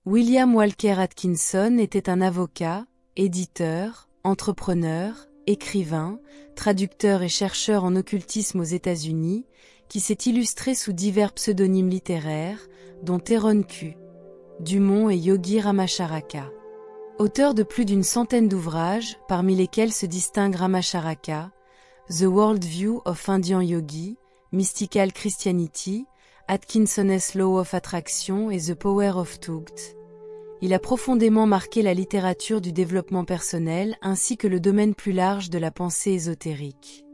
William Walker Atkinson était un avocat, éditeur, entrepreneur, écrivain, traducteur et chercheur en occultisme aux États-Unis, qui s'est illustré sous divers pseudonymes littéraires, dont Théron Q. Dumont et Yogi Ramacharaka. Auteur de plus d'une centaine d'ouvrages, parmi lesquels se distingue Ramacharaka, The World View of Indian Yogi, Mystical Christianity, Atkinson's Law of Attraction et The Power of Tugt. Il a profondément marqué la littérature du développement personnel ainsi que le domaine plus large de la pensée ésotérique.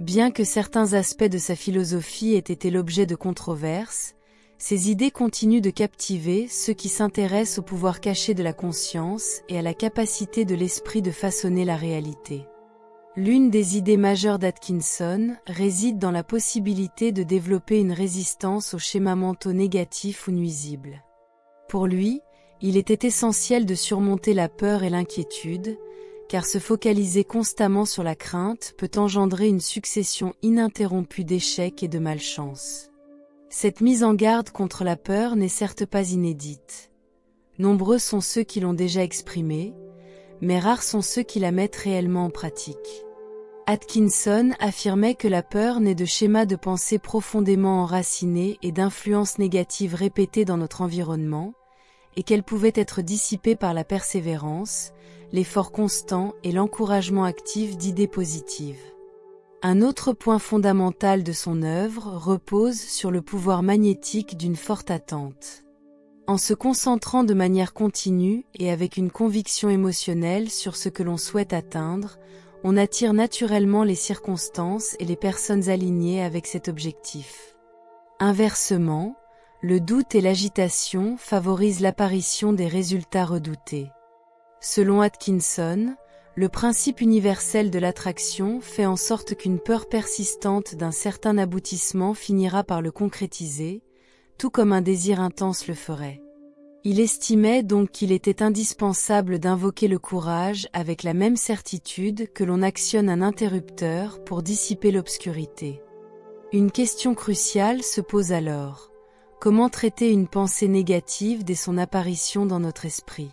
Bien que certains aspects de sa philosophie aient été l'objet de controverses, ses idées continuent de captiver ceux qui s'intéressent au pouvoir caché de la conscience et à la capacité de l'esprit de façonner la réalité. L'une des idées majeures d'Atkinson réside dans la possibilité de développer une résistance aux schémas mentaux négatifs ou nuisibles. Pour lui, il était essentiel de surmonter la peur et l'inquiétude, car se focaliser constamment sur la crainte peut engendrer une succession ininterrompue d'échecs et de malchance. Cette mise en garde contre la peur n'est certes pas inédite. Nombreux sont ceux qui l'ont déjà exprimée, mais rares sont ceux qui la mettent réellement en pratique. Atkinson affirmait que la peur naît de schémas de pensée profondément enracinés et d'influences négatives répétées dans notre environnement, et qu'elle pouvait être dissipée par la persévérance, l'effort constant et l'encouragement actif d'idées positives. Un autre point fondamental de son œuvre repose sur le pouvoir magnétique d'une forte attente. En se concentrant de manière continue et avec une conviction émotionnelle sur ce que l'on souhaite atteindre, on attire naturellement les circonstances et les personnes alignées avec cet objectif. Inversement, le doute et l'agitation favorisent l'apparition des résultats redoutés. Selon Atkinson, le principe universel de l'attraction fait en sorte qu'une peur persistante d'un certain aboutissement finira par le concrétiser, tout comme un désir intense le ferait. Il estimait donc qu'il était indispensable d'invoquer le courage avec la même certitude que l'on actionne un interrupteur pour dissiper l'obscurité. Une question cruciale se pose alors. Comment traiter une pensée négative dès son apparition dans notre esprit ?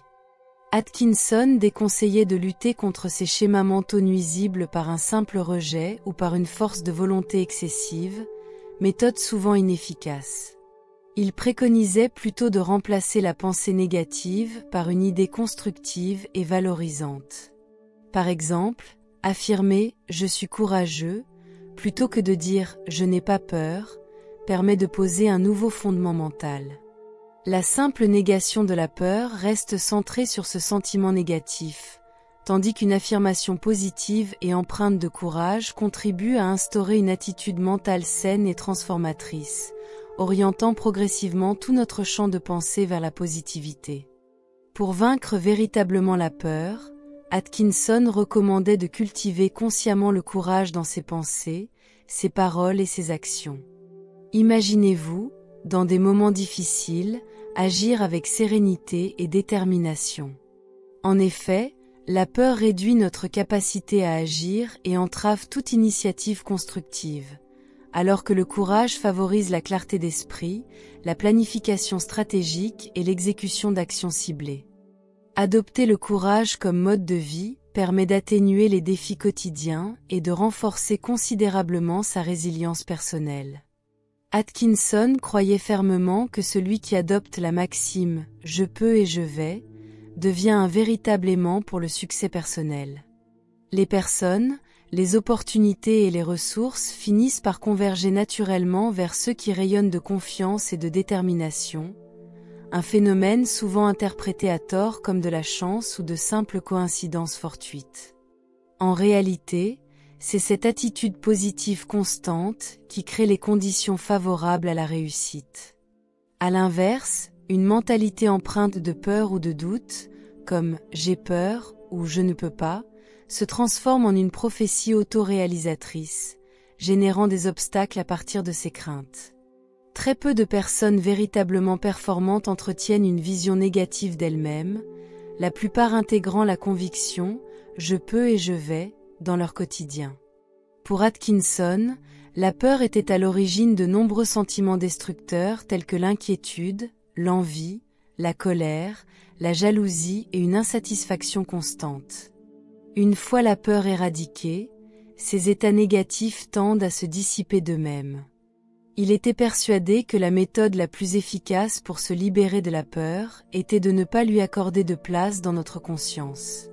Atkinson déconseillait de lutter contre ces schémas mentaux nuisibles par un simple rejet ou par une force de volonté excessive, méthode souvent inefficace. Il préconisait plutôt de remplacer la pensée négative par une idée constructive et valorisante. Par exemple, affirmer « je suis courageux » plutôt que de dire « je n'ai pas peur » permet de poser un nouveau fondement mental. La simple négation de la peur reste centrée sur ce sentiment négatif, tandis qu'une affirmation positive et empreinte de courage contribue à instaurer une attitude mentale saine et transformatrice, orientant progressivement tout notre champ de pensée vers la positivité. Pour vaincre véritablement la peur, Atkinson recommandait de cultiver consciemment le courage dans ses pensées, ses paroles et ses actions. Imaginez-vous, dans des moments difficiles, agir avec sérénité et détermination. En effet, la peur réduit notre capacité à agir et entrave toute initiative constructive, alors que le courage favorise la clarté d'esprit, la planification stratégique et l'exécution d'actions ciblées. Adopter le courage comme mode de vie permet d'atténuer les défis quotidiens et de renforcer considérablement sa résilience personnelle. Atkinson croyait fermement que celui qui adopte la maxime « je peux et je vais » devient un véritable aimant pour le succès personnel. Les personnes, les opportunités et les ressources finissent par converger naturellement vers ceux qui rayonnent de confiance et de détermination, un phénomène souvent interprété à tort comme de la chance ou de simples coïncidences fortuites. En réalité, c'est cette attitude positive constante qui crée les conditions favorables à la réussite. À l'inverse, une mentalité empreinte de peur ou de doute, comme « j'ai peur » ou « je ne peux pas », se transforme en une prophétie autoréalisatrice, générant des obstacles à partir de ses craintes. Très peu de personnes véritablement performantes entretiennent une vision négative d'elles-mêmes, la plupart intégrant la conviction « je peux et je vais » dans leur quotidien. Pour Atkinson, la peur était à l'origine de nombreux sentiments destructeurs tels que l'inquiétude, l'envie, la colère, la jalousie et une insatisfaction constante. Une fois la peur éradiquée, ces états négatifs tendent à se dissiper d'eux-mêmes. Il était persuadé que la méthode la plus efficace pour se libérer de la peur était de ne pas lui accorder de place dans notre conscience.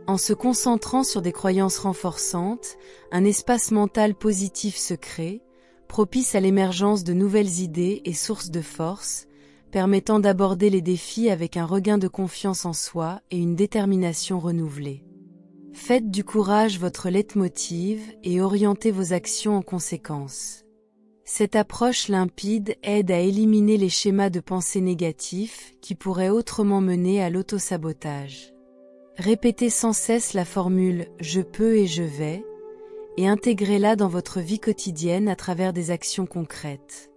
En se concentrant sur des croyances renforçantes, un espace mental positif se crée, propice à l'émergence de nouvelles idées et source de force, permettant d'aborder les défis avec un regain de confiance en soi et une détermination renouvelée. Faites du courage votre leitmotiv et orientez vos actions en conséquence. Cette approche limpide aide à éliminer les schémas de pensée négatifs qui pourraient autrement mener à l'autosabotage. Répétez sans cesse la formule « je peux et je vais » et intégrez-la dans votre vie quotidienne à travers des actions concrètes.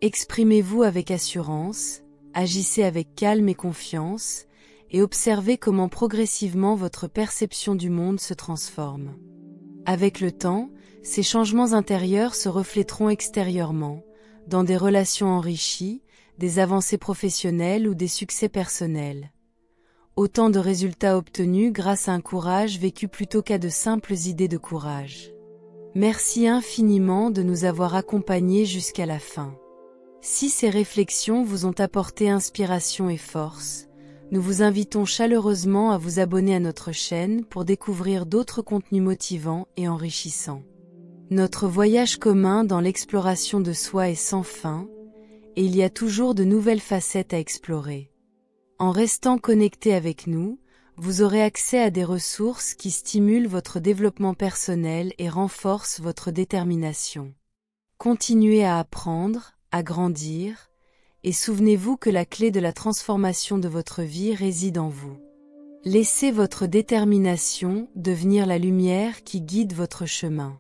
Exprimez-vous avec assurance, agissez avec calme et confiance, et observez comment progressivement votre perception du monde se transforme. Avec le temps, ces changements intérieurs se reflèteront extérieurement, dans des relations enrichies, des avancées professionnelles ou des succès personnels. Autant de résultats obtenus grâce à un courage vécu plutôt qu'à de simples idées de courage. Merci infiniment de nous avoir accompagnés jusqu'à la fin. Si ces réflexions vous ont apporté inspiration et force, nous vous invitons chaleureusement à vous abonner à notre chaîne pour découvrir d'autres contenus motivants et enrichissants. Notre voyage commun dans l'exploration de soi est sans fin, et il y a toujours de nouvelles facettes à explorer. En restant connecté avec nous, vous aurez accès à des ressources qui stimulent votre développement personnel et renforcent votre détermination. Continuez à apprendre, à grandir, et souvenez-vous que la clé de la transformation de votre vie réside en vous. Laissez votre détermination devenir la lumière qui guide votre chemin.